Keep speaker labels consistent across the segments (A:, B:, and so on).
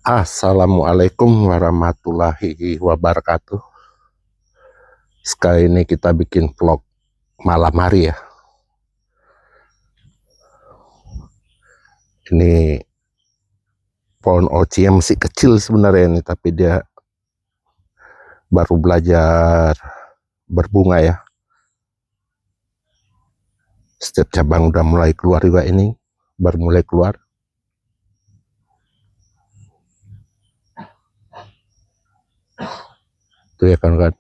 A: Assalamualaikum warahmatullahi wabarakatuh. Sekali ini kita bikin vlog malam hari ya. Ini pohon oci yang masih kecil sebenarnya ini, tapi dia baru belajar berbunga ya. Setiap cabang udah mulai keluar juga, ini baru mulai keluar. Itu ya kan.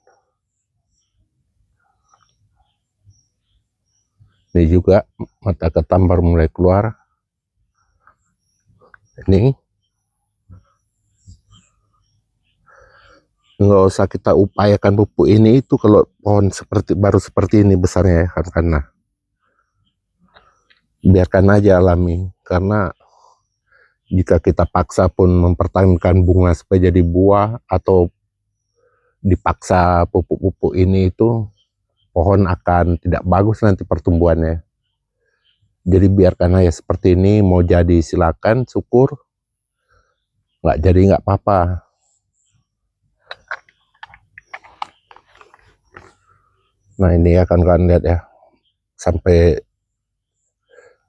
A: Ini juga mata ketam baru mulai keluar. Ini nggak usah kita upayakan pupuk ini itu kalau pohon baru seperti ini besarnya ya kan, karena biarkan aja alami, karena jika kita paksa pun mempertahankan bunga supaya jadi buah atau dipaksa pupuk-pupuk ini, itu pohon akan tidak bagus nanti pertumbuhannya. Jadi biarkan aja seperti ini, mau jadi silakan, syukur, nggak jadi nggak apa-apa. Nah ini ya kan kalian lihat ya, sampai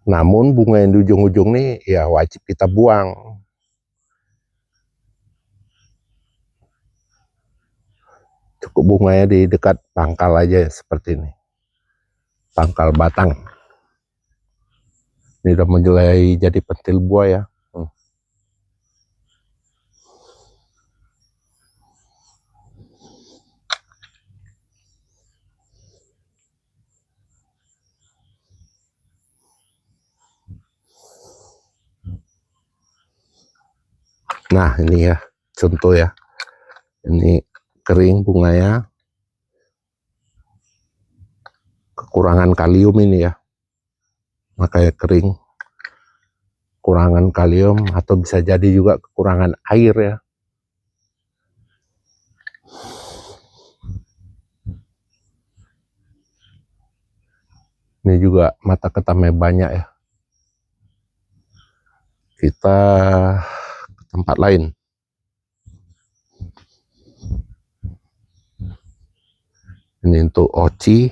A: namun bunga yang di ujung-ujung nih ya wajib kita buang. Cukup bunganya di dekat pangkal aja seperti ini, pangkal batang. Ini udah mulai jadi pentil buah ya. Nah ini ya contoh ya, ini kering bunganya, kekurangan kalium ini ya, makanya kering, kurangan kalium, atau bisa jadi juga kekurangan air ya. Ini juga mata ketamnya banyak ya. Kita ke tempat lain. Ini untuk oci,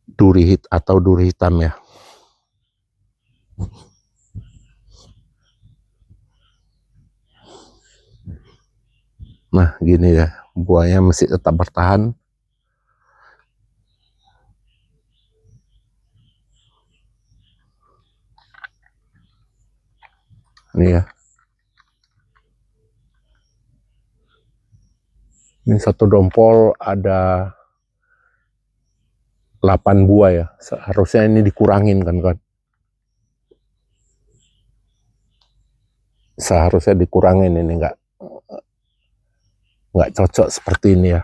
A: duri atau duri hitam ya. Nah gini ya, buahnya masih tetap bertahan. Ini ya, ini satu dompol ada 8 buah ya, seharusnya ini dikurangin kan. Seharusnya dikurangin, ini nggak cocok seperti ini ya.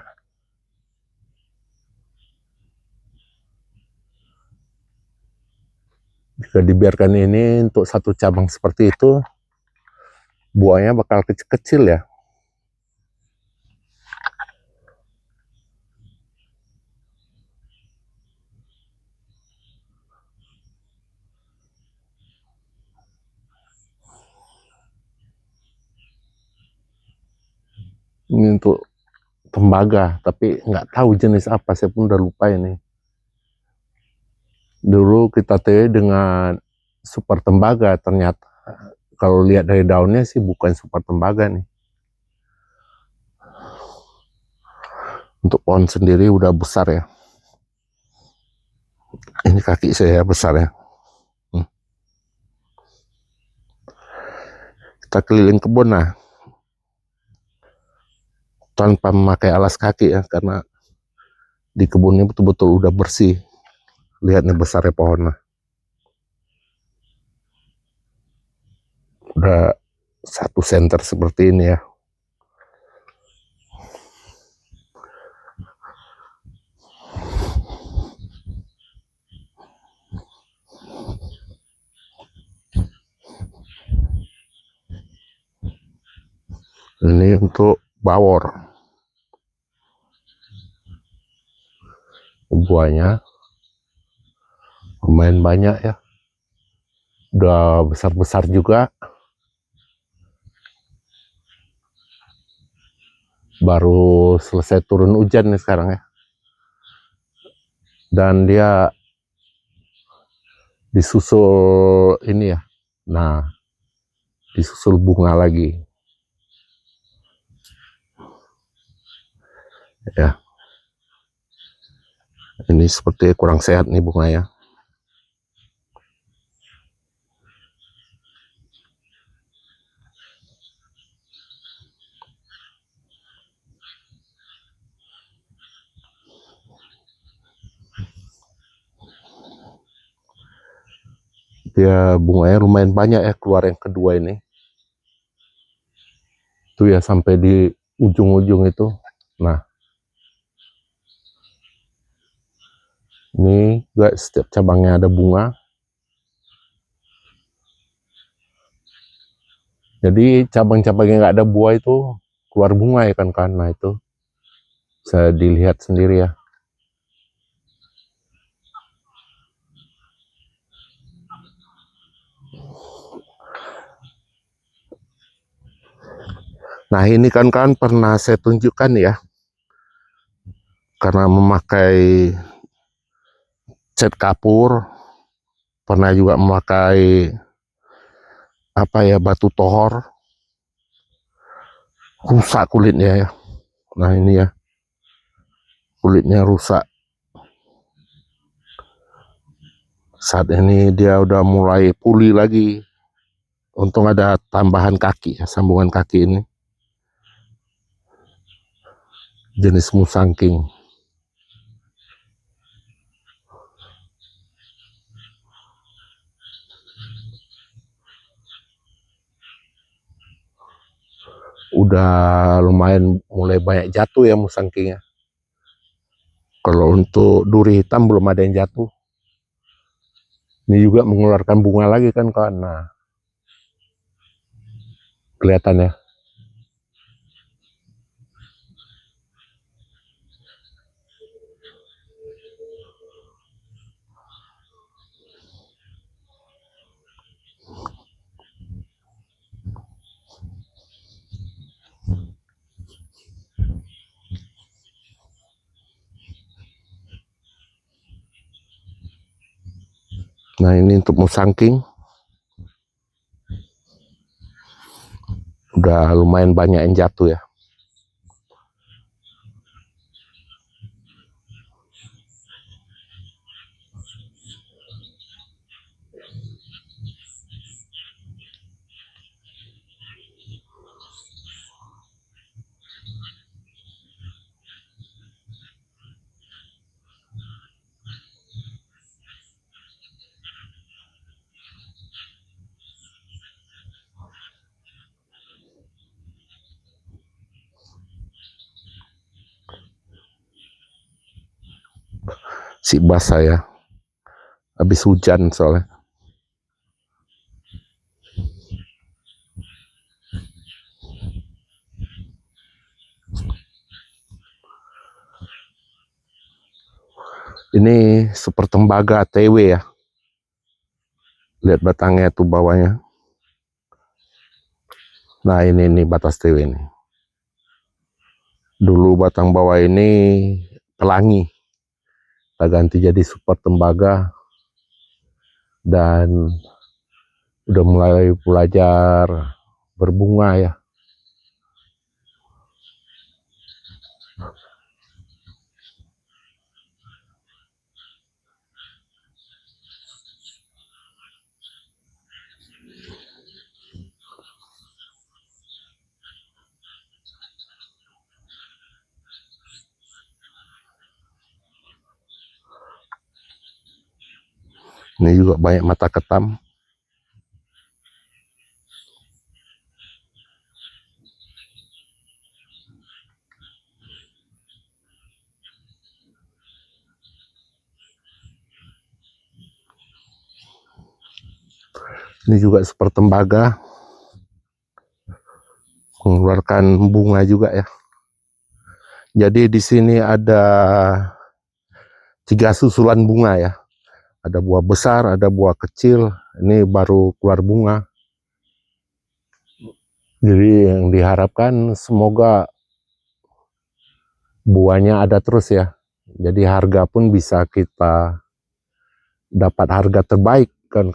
A: Jika dibiarkan ini untuk satu cabang seperti itu, buahnya bakal kecil-kecil ya. Ini untuk tembaga, tapi nggak tahu jenis apa, saya pun udah lupa ini. Dulu kita TW dengan super tembaga, ternyata kalau lihat dari daunnya sih bukan super tembaga nih. Untuk pohon sendiri udah besar ya. Ini kaki saya besar ya. Kita keliling kebun nah, tanpa memakai alas kaki ya, karena di kebunnya betul-betul udah bersih. Lihat nih besarnya pohonnya. Udah 1 senter seperti ini ya. Ini untuk bawor. Buahnya lumayan banyak ya. Udah besar-besar juga. baru selesai turun hujan nih sekarang ya. Dan dia disusul ini ya. Nah, disusul bunga lagi. Ya. Ini seperti kurang sehat nih bunganya. Dia bunganya lumayan banyak ya keluar yang kedua ini. Itu ya sampai di ujung-ujung itu. Nah, ini juga setiap cabangnya ada bunga. Jadi cabang-cabang yang nggak ada buah itu keluar bunga ya kan. Nah itu bisa dilihat sendiri ya. Nah ini kan pernah saya tunjukkan ya, karena memakai cat kapur, pernah juga memakai apa ya, batu tohor, rusak kulitnya ya. Nah ini ya, kulitnya rusak. Saat ini dia udah mulai pulih lagi. Untung ada tambahan kaki ya, sambungan kaki ini. Jenis musangking. Udah lumayan mulai banyak jatuh ya musangkingnya. Kalau untuk duri hitam belum ada yang jatuh. Ini juga mengeluarkan bunga lagi kan kawan. Nah, kelihatan ya. Nah ini untuk musangking. Udah lumayan banyak yang jatuh ya. Si basah ya. Habis hujan soalnya. Ini super tembaga TW ya. Lihat batangnya tuh bawahnya. Nah ini batas TW ini. Dulu batang bawah ini pelangi. Kita ganti jadi super tembaga. Dan udah mulai belajar berbunga ya. Ini juga banyak mata ketam. Ini juga super tembaga. Mengeluarkan bunga juga ya. Jadi di sini ada 3 susulan bunga ya. Ada buah besar, ada buah kecil. Ini baru keluar bunga. Jadi yang diharapkan semoga buahnya ada terus ya. Jadi harga pun bisa kita dapat harga terbaik kan.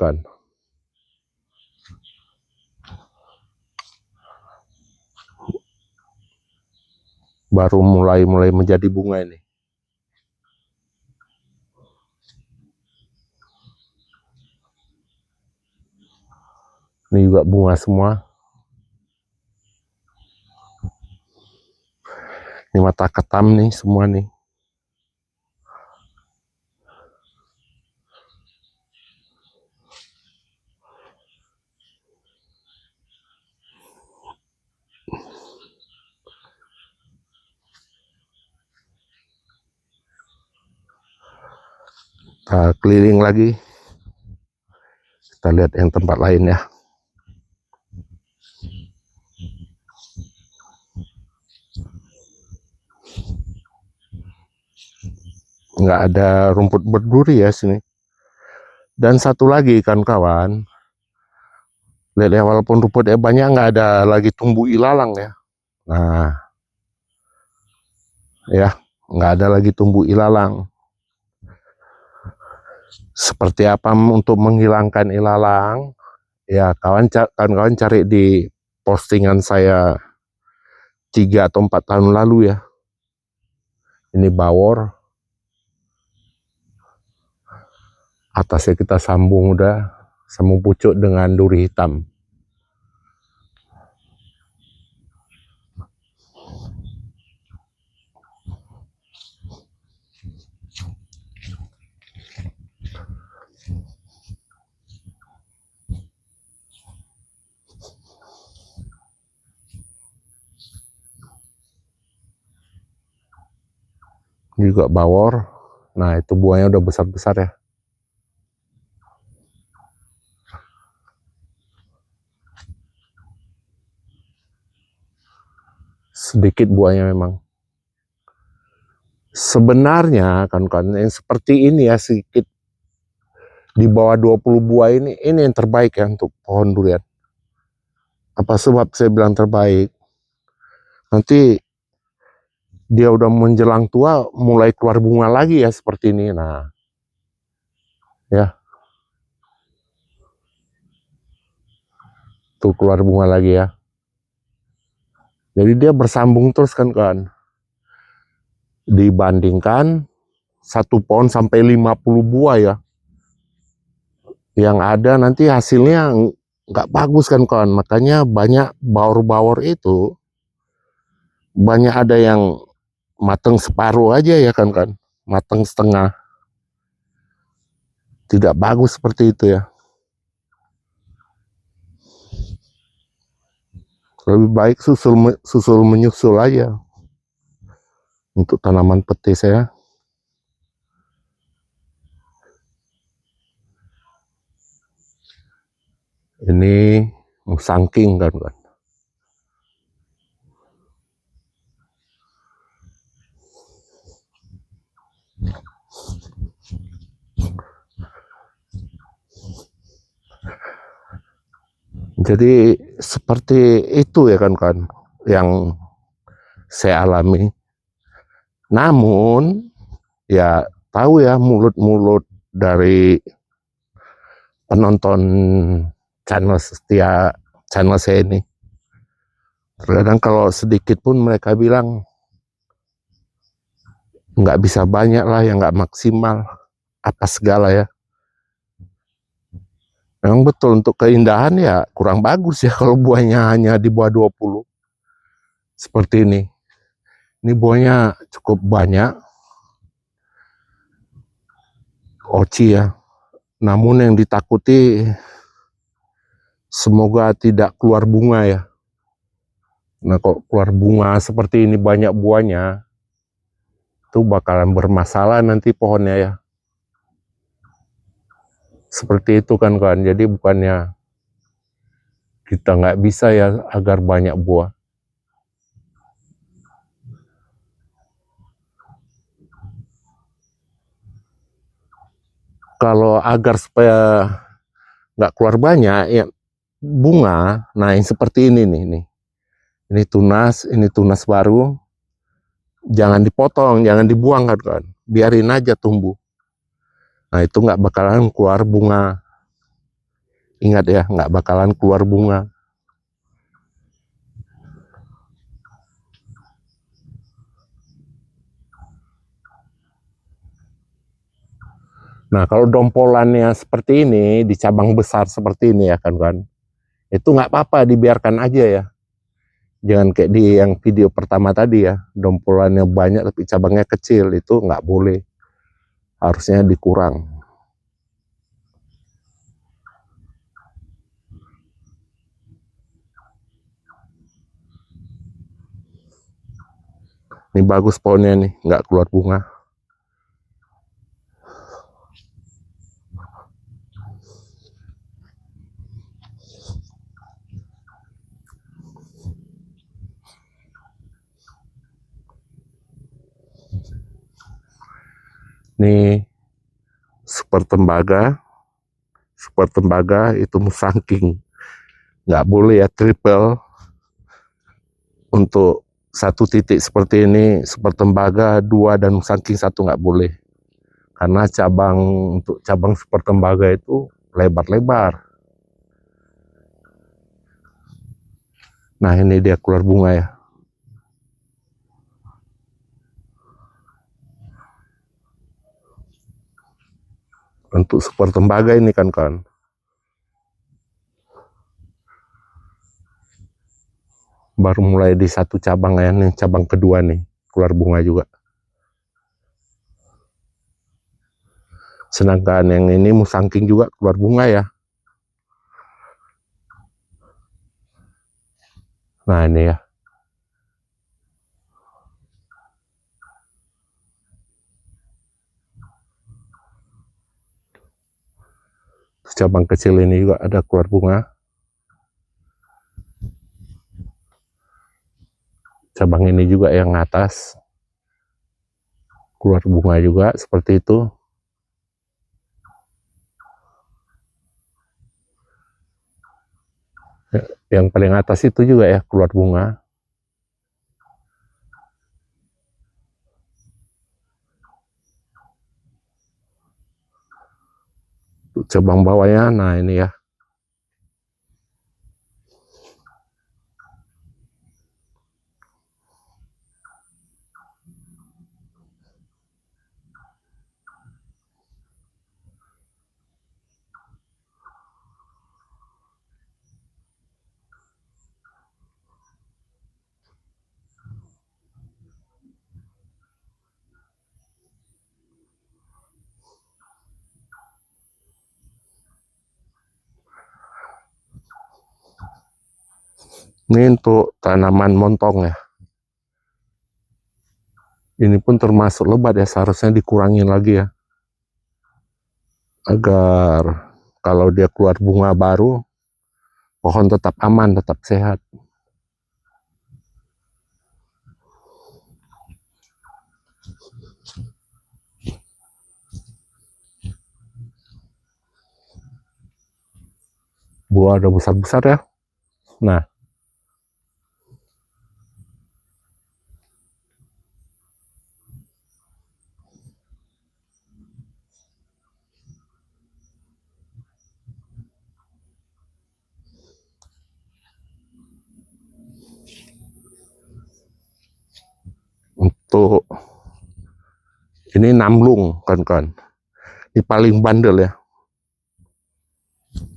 A: Baru mulai menjadi bunga ini. Ini juga bunga semua. Ini mata ketam nih semua nih. Kita keliling lagi. Kita lihat yang tempat lain ya. Nggak ada rumput berduri ya sini. Dan satu lagi kawan-kawan, lihat ya, walaupun rumputnya banyak, nggak ada lagi tumbuh ilalang ya. Nah, ya, nggak ada lagi tumbuh ilalang. Seperti apa untuk menghilangkan ilalang? Ya, kawan-kawan cari di postingan saya 3 atau 4 tahun lalu ya. Ini bawor. Atasnya kita sambung pucuk dengan duri hitam. Ini juga bawor. Nah, itu buahnya udah besar-besar ya. Sedikit buahnya memang. Sebenarnya kan yang seperti ini ya, sedikit di bawah 20 buah ini yang terbaik ya untuk pohon durian. Apa sebab saya bilang terbaik? Nanti dia udah menjelang tua, mulai keluar bunga lagi ya seperti ini. Nah, ya, tuh keluar bunga lagi ya. Jadi dia bersambung terus kan. Dibandingkan satu pohon sampai 50 buah ya, yang ada nanti hasilnya nggak bagus kan. Makanya banyak bawor-bawor itu, banyak ada yang mateng separuh aja ya kan, mateng setengah. Tidak bagus seperti itu ya. Lebih baik susul menyusul aja untuk tanaman petis ya. Ini musangking kan. Jadi seperti itu ya kan yang saya alami. Namun ya tahu ya, mulut-mulut dari penonton channel saya ini, terkadang kalau sedikit pun mereka bilang nggak bisa banyak lah, yang nggak maksimal apa segala ya. Memang betul, untuk keindahan ya kurang bagus ya kalau buahnya hanya di bawah 20 seperti ini. Ini buahnya cukup banyak, oci ya. Namun yang ditakuti semoga tidak keluar bunga ya. Nah, kok keluar bunga seperti ini banyak buahnya, itu bakalan bermasalah nanti pohonnya ya. Seperti itu kan. Jadi bukannya kita nggak bisa ya agar banyak buah. Kalau agar supaya nggak keluar banyak ya bunga, nah yang seperti ini nih. Ini tunas baru. Jangan dipotong, jangan dibuang kan, biarin aja tumbuh. Nah itu nggak bakalan keluar bunga. Ingat ya, nggak bakalan keluar bunga. Nah kalau dompolannya seperti ini, di cabang besar seperti ini ya kan, itu nggak apa-apa, dibiarkan aja ya. Jangan kayak di yang video pertama tadi ya, dompolannya banyak tapi cabangnya kecil, itu nggak boleh. Harusnya dikurang. Ini bagus pohonnya nih, nggak keluar bunga. Nih super tembaga itu musangking. Nggak boleh ya triple. Untuk satu titik seperti ini, super tembaga 2 dan musangking 1 nggak boleh. Karena untuk cabang super tembaga itu lebar-lebar. Nah ini dia keluar bunga ya. Untuk super tembaga ini kan. Baru mulai di satu cabang ya, nih cabang kedua nih, keluar bunga juga. Sedangkan yang ini musangking juga keluar bunga ya. Nah ini ya. Cabang kecil ini juga ada keluar bunga. Cabang ini juga yang atas keluar bunga juga seperti itu. Yang paling atas itu juga ya keluar bunga. Cabang bawahnya, nah ini ya. Ini untuk tanaman montong ya. Ini pun termasuk lebat ya, seharusnya dikurangin lagi ya. Agar kalau dia keluar bunga baru, pohon tetap aman, tetap sehat. Buah udah besar-besar ya. Nah, untuk ini namlung kan. Ini paling bandel ya.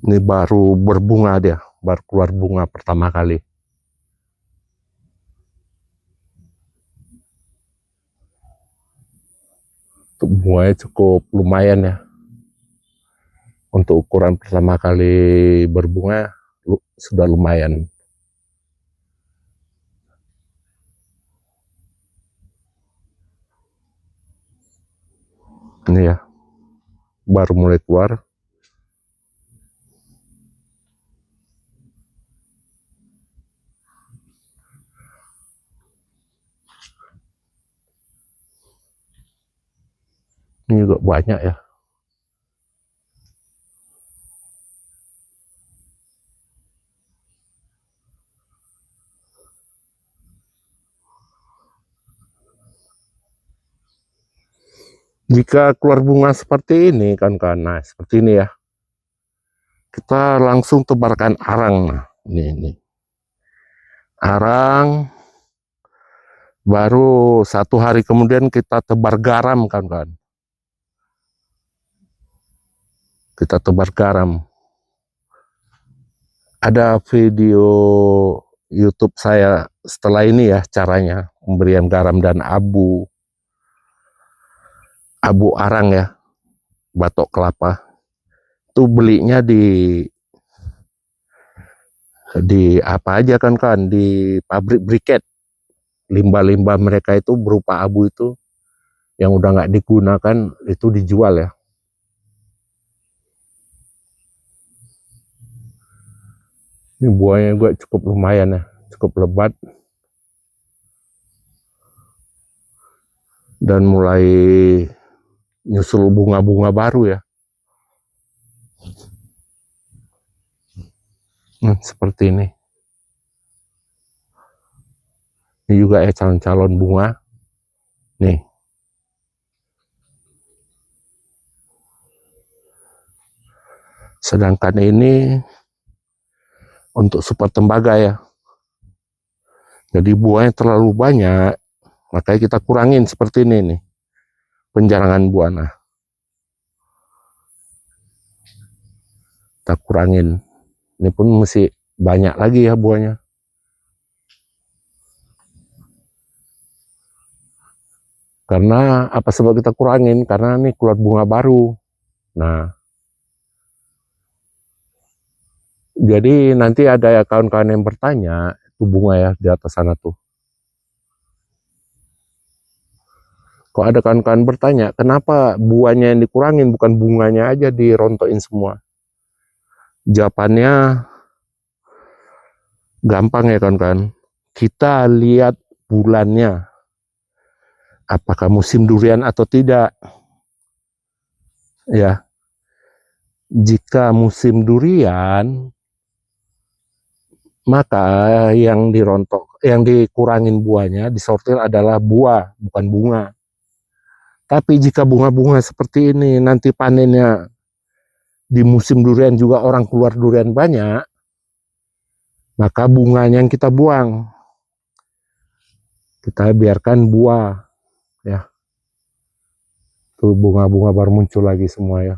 A: Ini baru berbunga dia, baru keluar bunga pertama kali. Untuk bunganya cukup lumayan ya. Untuk ukuran pertama kali berbunga sudah lumayan. Ini ya, baru mulai keluar. Ini juga banyak ya. Jika keluar bunga seperti ini kan, nah seperti ini ya, kita langsung tebarkan arang. Nah, ini arang, baru 1 hari kemudian kita tebar garam kan, kita tebar garam. Ada video YouTube saya setelah ini ya, caranya pemberian garam dan abu arang ya, batok kelapa. Itu belinya di apa aja kan, di pabrik briket. Limbah-limbah mereka itu berupa abu itu yang udah nggak digunakan itu dijual ya. Ini buahnya juga cukup lumayan ya, cukup lebat dan mulai nyusul bunga-bunga baru ya. Seperti ini. Ini juga ya calon-calon bunga. Nih. Sedangkan ini untuk super tembaga ya. Jadi buahnya terlalu banyak, makanya kita kurangin seperti ini nih. Penjarangan buah. Nah, kita kurangin. Ini pun masih banyak lagi ya buahnya. Karena apa sebab kita kurangin? Karena ini keluar bunga baru. Nah, jadi nanti ada kawan-kawan yang bertanya, itu bunga ya di atas sana tuh. Kok ada kawan-kawan bertanya, kenapa buahnya yang dikurangin, bukan bunganya aja dirontokin semua? Jawabannya gampang ya kawan-kawan. Kita lihat bulannya, apakah musim durian atau tidak. Ya, jika musim durian, maka yang dikurangin buahnya, disortir adalah buah, bukan bunga. Tapi jika bunga-bunga seperti ini nanti panennya di musim durian juga orang keluar durian banyak, maka bunganya yang kita buang. Kita biarkan buah ya. Tuh bunga-bunga baru muncul lagi semua ya.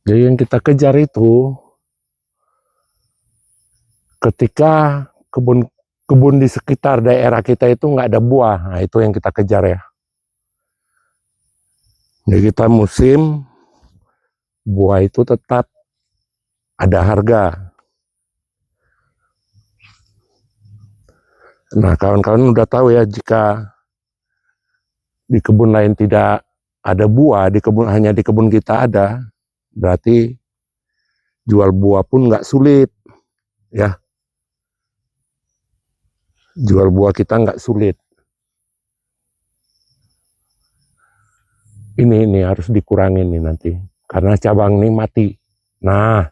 A: Jadi yang kita kejar itu ketika kebun di sekitar daerah kita itu nggak ada buah, nah itu yang kita kejar ya. Jadi kita musim buah itu tetap ada harga. Nah kawan-kawan udah tahu ya, jika di kebun lain tidak ada buah, hanya di kebun kita ada, berarti jual buah pun nggak sulit ya. Jual buah kita nggak sulit. Ini harus dikurangin nih nanti, karena cabang ini mati. Nah,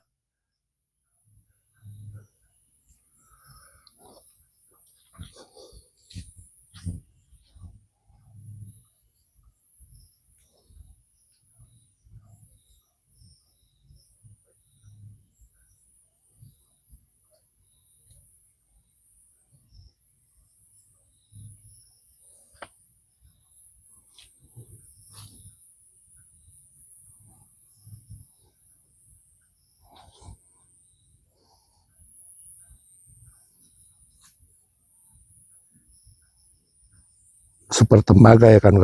A: super tembaga ya kan,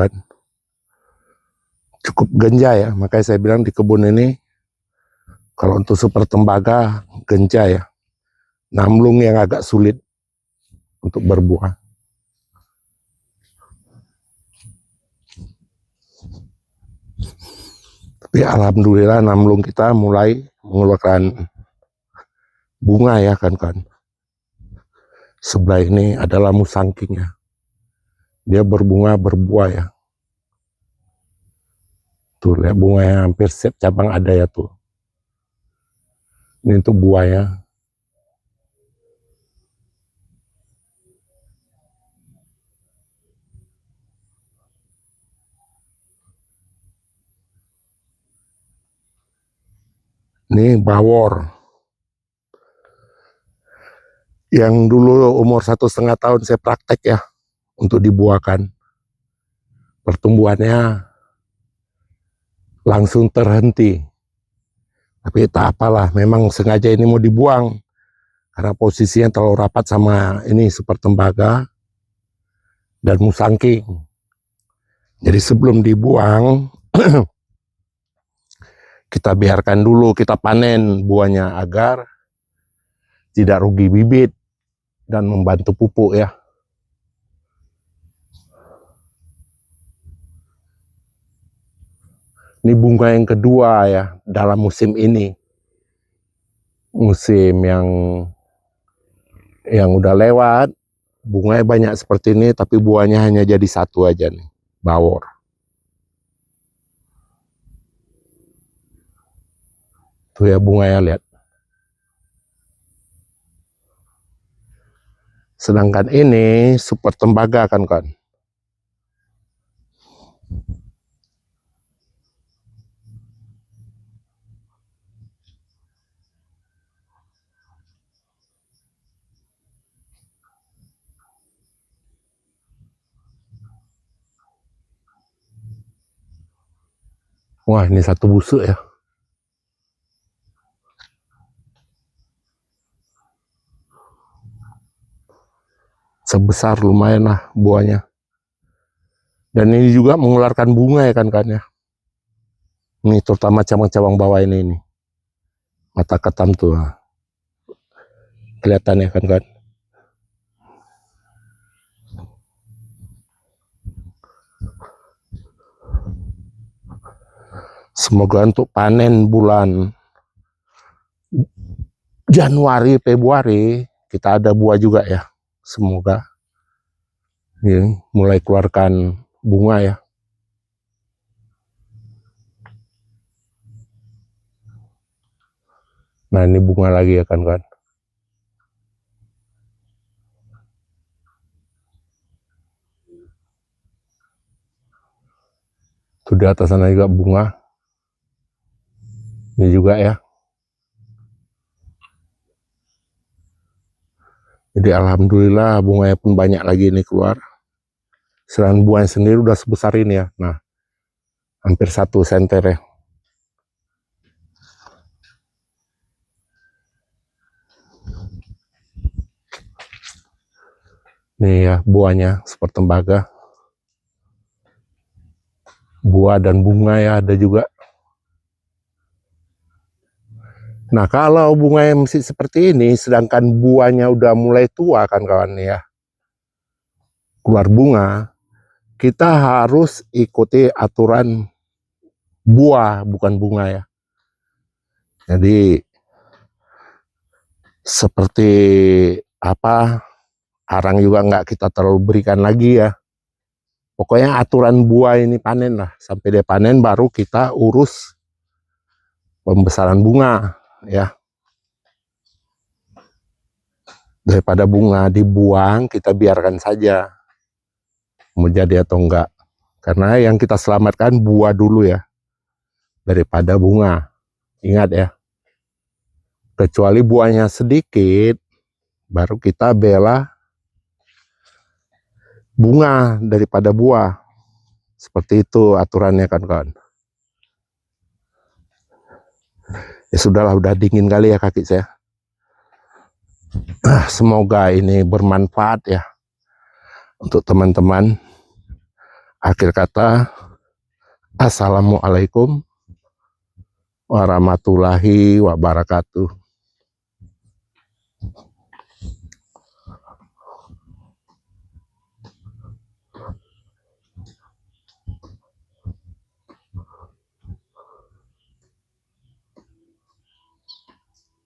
A: cukup genja ya. Makanya saya bilang di kebun ini kalau untuk super tembaga genja ya, namlung yang agak sulit untuk berbuah. Tapi alhamdulillah namlung kita mulai mengeluarkan bunga ya kan. Sebelah ini adalah musangking ya, dia berbunga berbuah ya. Tuh lihat bunganya hampir setiap cabang ada ya tuh. Ini untuk buahnya. Ini bawor. Yang dulu umur 1,5 tahun saya praktek ya untuk dibuahkan. Pertumbuhannya langsung terhenti. Tapi tak apalah, memang sengaja ini mau dibuang karena posisinya terlalu rapat sama ini super tembaga dan musangking. Jadi sebelum dibuang kita biarkan dulu, kita panen buahnya agar tidak rugi bibit dan membantu pupuk ya. Ini bunga yang kedua ya dalam musim ini. Musim yang udah lewat, bunganya banyak seperti ini, tapi buahnya hanya jadi satu aja nih, bawor. Tuh ya bunganya, lihat. Sedangkan ini super tembaga kan. Wah, ini satu busuk ya. Sebesar lumayan lah buahnya. Dan ini juga mengeluarkan bunga ya kan ya. Ini terutama cabang-cabang bawah ini. Mata ketam tuh. Kelihatan ya kan. Semoga untuk panen bulan Januari, Februari kita ada buah juga ya. Semoga ini mulai keluarkan bunga ya. Nah ini bunga lagi ya kan. Tuh di atas sana juga bunga. Ini juga ya. Jadi alhamdulillah bunganya pun banyak lagi ini keluar. Selain buahnya sendiri udah sebesar ini ya. Nah, hampir 1 senter ya. Nih ya buahnya super tembaga. Buah dan bunga ya ada juga. Nah kalau bunganya masih seperti ini, sedangkan buahnya udah mulai tua kan kawan ya, keluar bunga, kita harus ikuti aturan buah bukan bunga ya. Jadi seperti apa, arang juga nggak kita terlalu berikan lagi ya. Pokoknya aturan buah ini panen lah, sampai dia panen baru kita urus pembesaran bunga ya. Daripada bunga dibuang, kita biarkan saja mau jadi atau enggak. Karena yang kita selamatkan buah dulu ya, daripada bunga. Ingat ya, kecuali buahnya sedikit, baru kita bela bunga daripada buah. Seperti itu aturannya kan kawan. Ya sudahlah, udah dingin kali ya kaki saya. Semoga ini bermanfaat ya untuk teman-teman. Akhir kata, assalamualaikum warahmatullahi wabarakatuh.